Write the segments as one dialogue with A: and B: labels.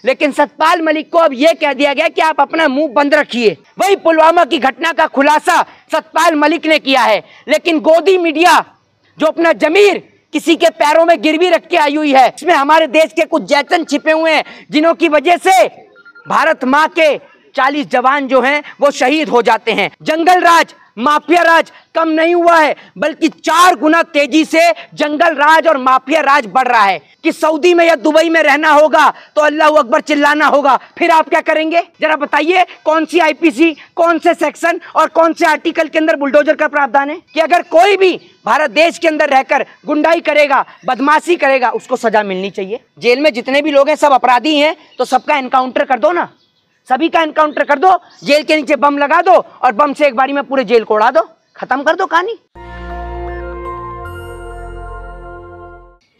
A: लेकिन सतपाल मलिक को अब यह कह दिया गया कि आप अपना मुंह बंद रखिए। वही पुलवामा की घटना का खुलासा सतपाल मलिक ने किया है, लेकिन गोदी मीडिया जो अपना जमीर किसी के पैरों में गिरवी रख के आई हुई है, इसमें हमारे देश के कुछ जैतन छिपे हुए हैं, जिन्हों की वजह से भारत माँ के 40 जवान जो हैं वो शहीद हो जाते हैं। जंगल राज, माफिया राज कम नहीं हुआ है, बल्कि 4 गुना तेजी से जंगल राज और माफिया राज बढ़ रहा है। कि सऊदी में या दुबई में रहना होगा तो अल्लाह अकबर चिल्लाना होगा, फिर आप क्या करेंगे? जरा बताइए, कौन सी आईपीसी, कौन से सेक्शन और कौन से आर्टिकल के अंदर बुलडोजर का प्रावधान है कि अगर कोई भी भारत देश के अंदर रहकर गुंडाई करेगा, बदमाशी करेगा, उसको सजा मिलनी चाहिए। जेल में जितने भी लोग हैं सब अपराधी हैं, तो सबका एनकाउंटर कर दो ना, सभी का एनकाउंटर कर दो, जेल के नीचे बम लगा दो और बम से एक बारी में पूरे जेल को उड़ा दो, खत्म कर दो कहानी।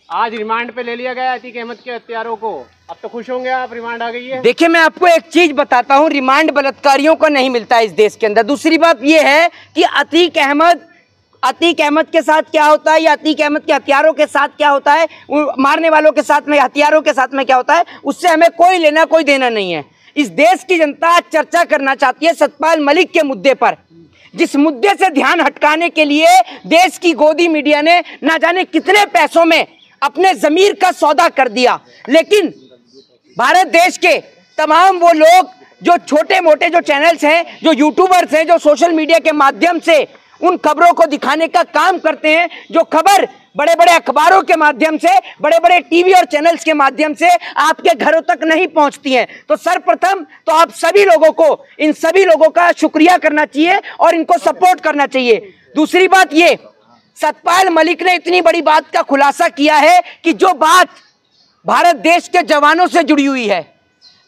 B: आज रिमांड पे ले लिया गया अतीक अहमद के हत्यारों को, अब तो खुश होंगे आप, रिमांड आ गई है।
A: देखिए, मैं आपको एक चीज बताता हूँ, रिमांड बलात्कारियों को नहीं मिलता है इस देश के अंदर। दूसरी बात यह है कि अतीक अहमद के साथ क्या होता है या अतीक अहमद के हथियारों के साथ क्या होता है, मारने वालों के साथ में, हथियारों के साथ में क्या होता है, उससे हमें कोई लेना कोई देना नहीं है। इस देश की जनता चर्चा करना चाहती है सतपाल मलिक के मुद्दे पर, जिस मुद्दे से ध्यान हटकाने के लिए देश की गोदी मीडिया ने ना जाने कितने पैसों में अपने जमीर का सौदा कर दिया। लेकिन भारत देश के तमाम वो लोग जो छोटे मोटे जो चैनल्स हैं, जो यूट्यूबर्स हैं, जो सोशल मीडिया के माध्यम से उन खबरों को दिखाने का काम करते हैं, जो खबर बड़े बड़े अखबारों के माध्यम से, बड़े बड़े टीवी और चैनल्स के माध्यम से आपके घरों तक नहीं पहुंचती हैं, तो सर्वप्रथम तो आप सभी लोगों को, इन सभी लोगों का शुक्रिया करना चाहिए और इनको सपोर्ट करना चाहिए। दूसरी बात ये, सतपाल मलिक ने इतनी बड़ी बात का खुलासा किया है कि जो बात भारत देश के जवानों से जुड़ी हुई है,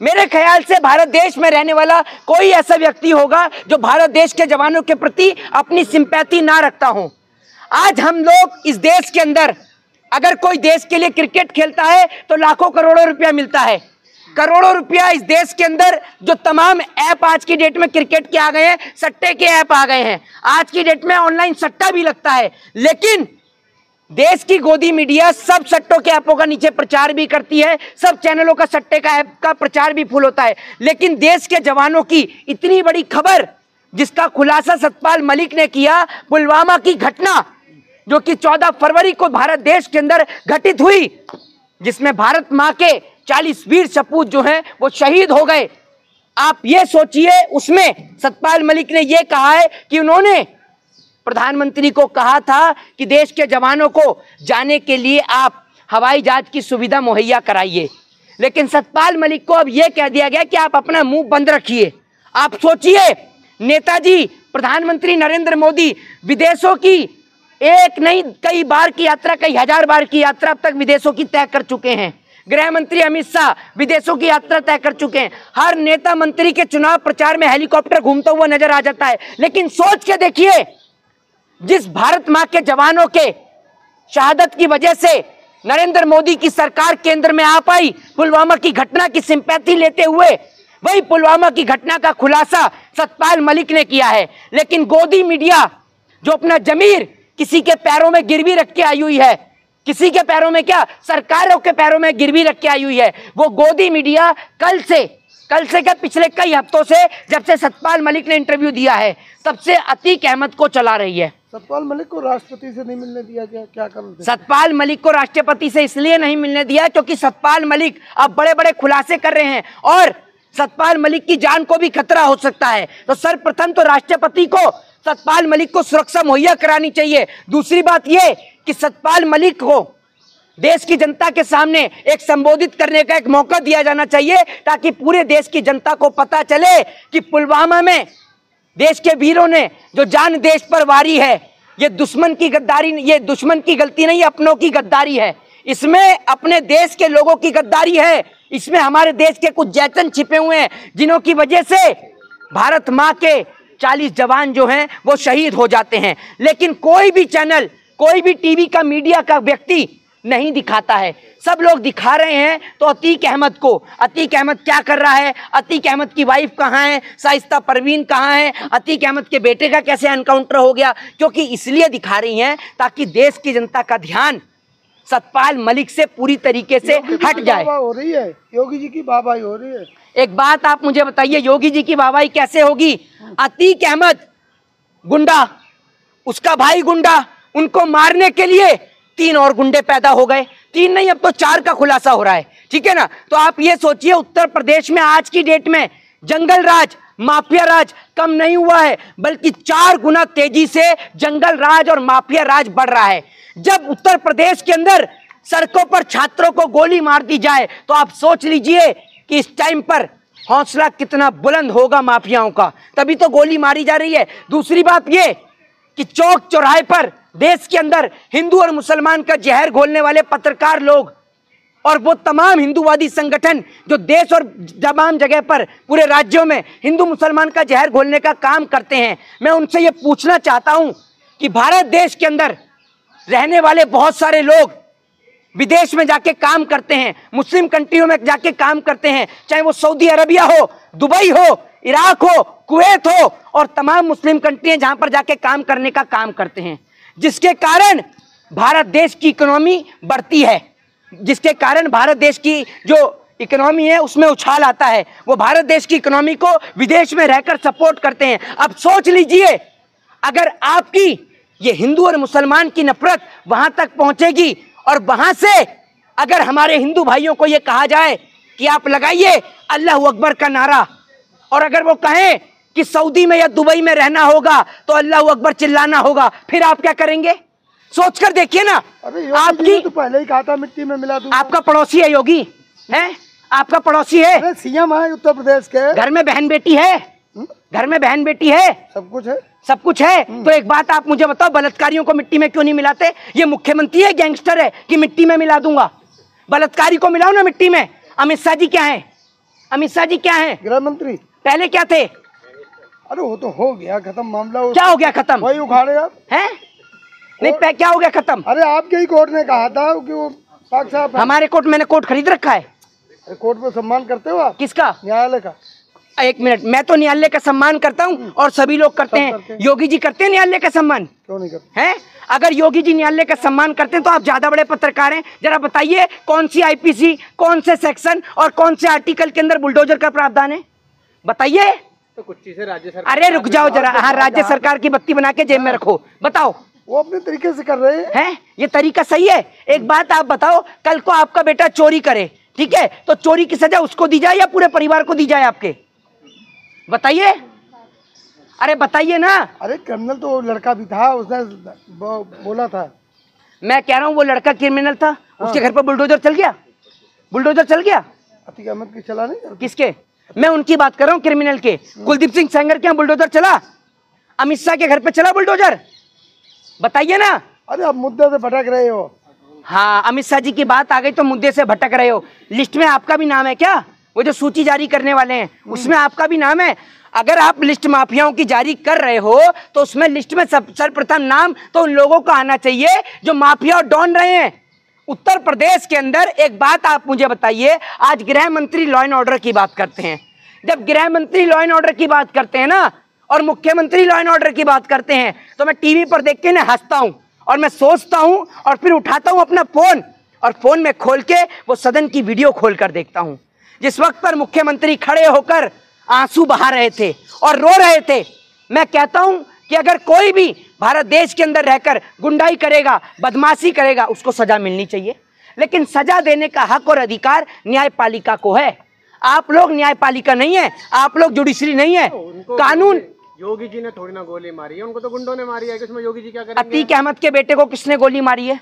A: मेरे ख्याल से भारत देश में रहने वाला कोई ऐसा व्यक्ति होगा जो भारत देश के जवानों के प्रति अपनी सिंपैथी ना रखता हो। आज हम लोग इस देश के अंदर अगर कोई देश के लिए क्रिकेट खेलता है तो लाखों करोड़ों रुपया मिलता है, करोड़ों रुपया इस देश के अंदर जो तमाम ऐप आज की डेट में क्रिकेट के आ गए हैं, सट्टे के ऐप आ गए हैं, आज की डेट में ऑनलाइन सट्टा भी लगता है। लेकिन देश की गोदी मीडिया सब सट्टों के ऐपों का नीचे प्रचार भी करती है, सब चैनलों का सट्टे का ऐप का प्रचार भी फुल होता है, लेकिन देश के जवानों की इतनी बड़ी खबर जिसका खुलासा सतपाल मलिक ने किया, पुलवामा की घटना जो कि 14 फरवरी को भारत देश के अंदर घटित हुई, जिसमें भारत मां के 40 वीर सपूत जो हैं वो शहीद हो गए। आप ये सोचिए, उसमें सतपाल मलिक ने ये कहा है कि उन्होंने प्रधानमंत्री को कहा था कि देश के जवानों को जाने के लिए आप हवाई जहाज की सुविधा मुहैया कराइए। लेकिन सतपाल मलिक को अब यह कह दिया गया कि आप अपना मुंह बंद रखिए। आप सोचिए, नेताजी प्रधानमंत्री नरेंद्र मोदी विदेशों की एक नहीं कई बार की यात्रा, कई हजार बार की यात्रा अब तक विदेशों की तय कर चुके हैं। गृह मंत्री अमित शाह विदेशों की यात्रा तय कर चुके हैं। हर नेता मंत्री के चुनाव प्रचार में हेलीकॉप्टर घूमता हुआ नजर आ जाता है। लेकिन सोच के देखिए, जिस भारत मां के जवानों के शहादत की वजह से नरेंद्र मोदी की सरकार केंद्र में आ पाई, पुलवामा की घटना की सिंपैथी लेते हुए, वही पुलवामा की घटना का खुलासा सतपाल मलिक ने किया है। लेकिन गोदी मीडिया जो अपना जमीर किसी के पैरों में गिरवी रख के आई हुई है, किसी के पैरों में क्या, सरकारों के पैरों में गिरवी रख के आई हुई है, वो गोदी मीडिया कल से क्या, पिछले कई हफ्तों से, जब से सतपाल मलिक ने इंटरव्यू दिया है, तब से अतीक अहमद को चला रही है।
C: सतपाल मलिक को राष्ट्रपति से नहीं मिलने दिया गया, क्या कारण?
A: सतपाल मलिक को राष्ट्रपति से इसलिए नहीं मिलने दिया क्योंकि सतपाल मलिक अब बड़े बड़े खुलासे कर रहे हैं और सतपाल मलिक की जान को भी खतरा हो सकता है। तो सर्वप्रथम तो राष्ट्रपति को सतपाल मलिक को सुरक्षा मुहैया करानी चाहिए। दूसरी बात यह कि सतपाल मलिक को देश की जनता के सामने एक संबोधित करने का एक मौका दिया जाना चाहिए, ताकि पूरे देश की जनता को पता चले कि पुलवामा में देश के वीरों ने जो जान देश पर वारी है, ये दुश्मन की गद्दारी, ये दुश्मन की गलती नहीं, अपनों की गद्दारी है। इसमें अपने देश के लोगों की गद्दारी है। इसमें हमारे देश के कुछ जैतन छिपे हुए हैं, जिन्हों की वजह से भारत माँ के 40 जवान जो हैं वो शहीद हो जाते हैं। लेकिन कोई भी चैनल, कोई भी टीवी का, मीडिया का व्यक्ति नहीं दिखाता है। सब लोग दिखा रहे हैं तो अतीक अहमद को। अतीक अहमद क्या कर रहा है, अतीक अहमद की वाइफ कहाँ है, शाइस्ता परवीन कहाँ है, अतीक अहमद के बेटे का कैसे एनकाउंटर हो गया, क्योंकि इसलिए दिखा रही हैं ताकि देश की जनता का ध्यान सतपाल मलिक से पूरी तरीके से हट जाए।
C: हो रही है, योगी जी की वाहवाही हो रही है।
A: एक बात आप मुझे बताइए, योगी जी की वाहवाही कैसे होगी? अतीक अहमद गुंडा, उसका भाई गुंडा, उनको मारने के लिए 3 और गुंडे पैदा हो गए। 3 नहीं, अब तो 4 का खुलासा हो रहा है, ठीक है ना। तो आप ये सोचिए, उत्तर प्रदेश में आज की डेट में जंगल राज, माफिया राज कम नहीं हुआ है, बल्कि 4 गुना तेजी से जंगल राज और माफिया राज बढ़ रहा है। जब उत्तर प्रदेश के अंदर सड़कों पर छात्रों को गोली मार दी जाए, तो आप सोच लीजिए कि इस टाइम पर हौसला कितना बुलंद होगा माफियाओं का। तभी तो गोली मारी जा रही है। दूसरी बात ये कि चौक चौराहे पर देश के अंदर हिंदू और मुसलमान का जहर घोलने वाले पत्रकार लोग और वो तमाम हिंदूवादी संगठन जो देश और तमाम जगह पर पूरे राज्यों में हिंदू मुसलमान का जहर घोलने का काम करते हैं, मैं उनसे ये पूछना चाहता हूं कि भारत देश के अंदर रहने वाले बहुत सारे लोग विदेश में जाके काम करते हैं, मुस्लिम कंट्रियों में जाके काम करते हैं, चाहे वो सऊदी अरबिया हो, दुबई हो, इराक हो, कुवैत हो और तमाम मुस्लिम कंट्रियां जहां पर जाके काम करने का काम करते हैं, जिसके कारण भारत देश की इकोनॉमी बढ़ती है, जिसके कारण भारत देश की जो इकोनॉमी है उसमें उछाल आता है। वो भारत देश की इकोनॉमी को विदेश में रहकर सपोर्ट करते हैं। अब सोच लीजिए, अगर आपकी ये हिंदू और मुसलमान की नफरत वहां तक पहुंचेगी और वहां से अगर हमारे हिंदू भाइयों को ये कहा जाए कि आप लगाइए अल्लाह अकबर का नारा, और अगर वो कहें कि सऊदी में या दुबई में रहना होगा तो अल्लाह अकबर चिल्लाना होगा, फिर आप क्या करेंगे? सोचकर देखिए ना।
C: आपकी तो पहले ही कहा था मिट्टी में मिला दूंगा।
A: आपका पड़ोसी है योगी, है आपका पड़ोसी है,
C: सीएम है उत्तर प्रदेश के,
A: घर में बहन बेटी है, घर में बहन बेटी है,
C: सब कुछ है,
A: सब कुछ है। तो एक बात आप मुझे बताओ, बलात्कारियों को मिट्टी में क्यों नहीं मिलाते? ये मुख्यमंत्री है, गैंगस्टर है कि मिट्टी में मिला दूंगा? बलात्कारी को मिलाओ ना मिट्टी में। अमित शाह जी क्या है? अमित शाह जी क्या है?
C: गृह मंत्री।
A: पहले क्या थे?
C: अरे वो तो हो गया खत्म मामला।
A: क्या हो गया खत्म?
C: वही उखाड़े आप
A: हैं? नहीं, क्या हो गया खत्म?
C: अरे आपके ही कोर्ट ने कहा था कि वो साहब है।
A: हमारे कोर्ट, मैंने कोर्ट खरीद रखा है।
C: कोर्ट में सम्मान करते हो आप?
A: किसका?
C: न्यायालय का।
A: एक मिनट, मैं तो न्यायालय का सम्मान करता हूँ और सभी लोग करते हैं। योगी जी करते हैं न्यायालय का सम्मान?
C: क्यों नहीं करते
A: हैं? अगर योगी जी न्यायालय का सम्मान करते हैं तो आप ज्यादा बड़े पत्रकार हैं। जरा बताइए, कौन सी आईपीसी, कौन से सेक्शन और कौन से आर्टिकल के अंदर बुलडोजर का प्रावधान है? बताइए।
B: तो कुछ चीजें राज्य सरकार।
A: अरे रुक जाओ जरा, हाँ, राज्य सरकार की बत्ती बना के जेब में रखो। बताओ,
C: वो अपने तरीके से कर रहे
A: हैं, ये तरीका सही है? एक बात आप बताओ, कल को आपका बेटा चोरी करे, ठीक है, तो चोरी की सजा उसको दी जाए या पूरे परिवार को दी जाए? आपके बताइए, अरे बताइए ना।
C: अरे क्रिमिनल तो लड़का भी था, उसने बोला था।
A: मैं कह रहा हूँ वो लड़का क्रिमिनल था। उसके घर पर बुलडोजर चल गया, बुलडोजर चल गया।
C: अतीक अहमद की चला नहीं?
A: किसके? मैं उनकी बात कर रहा हूँ, क्रिमिनल के। कुलदीप सिंह सेंगर के यहाँ बुलडोजर चला? अमित शाह के घर पे चला बुलडोजर? बताइए ना।
C: अरे आप मुद्दे से भटक रहे हो।
A: हाँ, अमित शाह जी की बात आ गई तो मुद्दे से भटक रहे हो। लिस्ट में आपका भी नाम है क्या? वो जो सूची जारी करने वाले हैं उसमें आपका भी नाम है। अगर आप लिस्ट माफियाओं की जारी कर रहे हो तो उसमें लिस्ट में सर्वप्रथम नाम तो उन लोगों का आना चाहिए जो माफिया और डॉन रहे हैं उत्तर प्रदेश के अंदर। एक बात आप मुझे बताइए, आज गृह मंत्री लॉ एंड ऑर्डर की बात करते हैं। जब गृह मंत्री लॉ एंड ऑर्डर की बात करते हैं ना, और मुख्यमंत्री लॉ एंड ऑर्डर की बात करते हैं, तो मैं टीवी पर देख के ना हंसता हूं और मैं सोचता हूं और फिर उठाता हूं अपना फोन और फोन में खोल के वो सदन की वीडियो खोल कर देखता हूं, जिस वक्त पर मुख्यमंत्री खड़े होकर आंसू बहा रहे थे और रो रहे थे। मैं कहता हूं कि अगर कोई भी भारत देश के अंदर रहकर गुंडाई करेगा, बदमाशी करेगा, उसको सजा मिलनी चाहिए, लेकिन सजा देने का हक और अधिकार न्यायपालिका को है। आप लोग न्यायपालिका नहीं है, आप लोग जुडिशरी नहीं है। कानून,
B: योगी जी ने थोड़ी ना गोली मारी है, उनको तो गुंडों ने मारी है। इसमें योगी जी क्या करेंगे?
A: अतीक अहमद के बेटे को किसने गोली मारी है?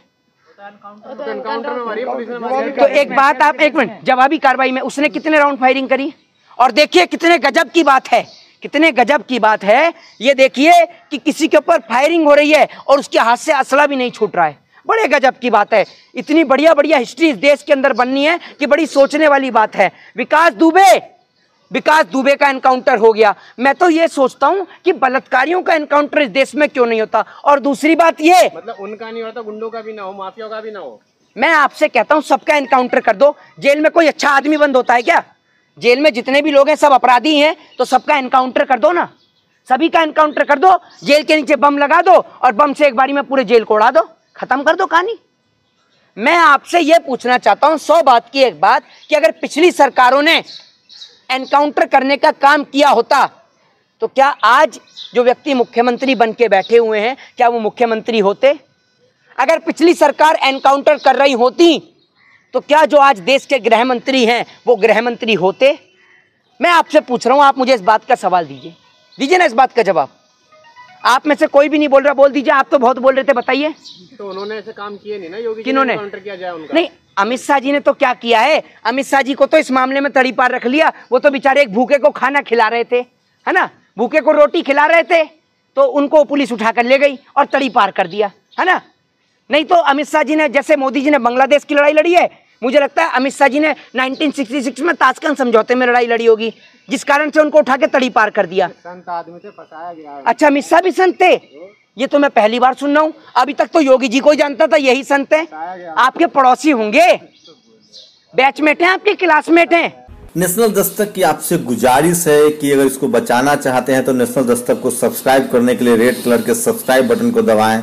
B: एनकाउंटर में मारी है, पुलिस ने मारी है।
A: तो एक बात आप, एक मिनट, जवाबी कार्रवाई में उसने कितने राउंड फायरिंग करी? और देखिए कितने गजब की बात है, कितने गजब की बात है ये देखिए कि किसी के ऊपर फायरिंग हो रही है और उसके हाथ से असला भी नहीं छूट रहा है। बड़े गजब की बात है। इतनी बढ़िया बढ़िया हिस्ट्री इस देश के अंदर बननी है कि बड़ी सोचने वाली बात है। विकास दुबे का एनकाउंटर हो गया। मैं तो ये सोचता हूं कि बलात्कारियों का एनकाउंटर इस देश में क्यों नहीं होता। और दूसरी बात ये,
B: मतलब उनका नहीं होता, गुंडों का भी ना हो, माफिया का भी ना हो।
A: मैं आपसे कहता हूं सबका एनकाउंटर कर दो। जेल में कोई अच्छा आदमी बंद होता है क्या? जेल में जितने भी लोग हैं सब अपराधी हैं, तो सबका एनकाउंटर कर दो ना, सभी का एनकाउंटर कर दो। जेल के नीचे बम लगा दो और बम से एक बारी में पूरे जेल को उड़ा दो, खत्म कर दो कहानी। मैं आपसे यह पूछना चाहता हूं 100 बात की एक बात कि अगर पिछली सरकारों ने एनकाउंटर करने का काम किया होता तो क्या आज जो व्यक्ति मुख्यमंत्री बन के बैठे हुए हैं क्या वो मुख्यमंत्री होते? अगर पिछली सरकार एनकाउंटर कर रही होती तो क्या जो आज देश के गृह मंत्री हैं वो गृह मंत्री होते? मैं आपसे पूछ रहा हूं, आप मुझे इस बात का सवाल दीजिए ना इस बात का जवाब। आप में से कोई भी नहीं बोल रहा, बोल दीजिए। आप तो बहुत बोल रहे थे, बताइए।
B: तो उन्होंने ऐसे काम किए नहीं ना, योगी जी
A: किन्होंने?
B: काउंटर किया जाए उनका।
A: नहीं, अमित शाह जी ने तो क्या किया है? अमित शाह जी को तो इस मामले में तड़ी पार रख लिया। वो तो बेचारे एक भूखे को खाना खिला रहे थे, है ना, भूखे को रोटी खिला रहे थे, तो उनको पुलिस उठा कर ले गई और तड़ी पार कर दिया, है ना। नहीं तो अमित शाह जी ने, जैसे मोदी जी ने बांग्लादेश की लड़ाई लड़ी है, मुझे लगता है अमित शाह जी ने 1966 में ताशकंद समझौते में लड़ाई लड़ी होगी, जिस कारण से उनको उठा के तड़ी पार कर दिया।
B: संत आदमी से फंसाया गया है।
A: अच्छा, अमित शाह भी संत थे? ये तो मैं पहली बार सुन रहा हूँ। अभी तक तो योगी जी को ही जानता था यही संत है। आपके पड़ोसी होंगे, बैचमेट हैं, आपके क्लासमेट हैं।
D: नेशनल दस्तक की आपसे गुजारिश है कि अगर इसको बचाना चाहते हैं तो नेशनल दस्तक को सब्सक्राइब करने के लिए रेड कलर के सब्सक्राइब बटन को दबाएं,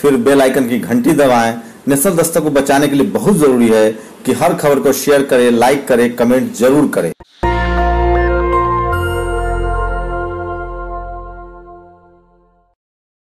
D: फिर बेल आइकन की घंटी दबाएं। नेशनल दस्तक को बचाने के लिए बहुत जरूरी है कि हर खबर को शेयर करें, लाइक करें, कमेंट जरूर करें।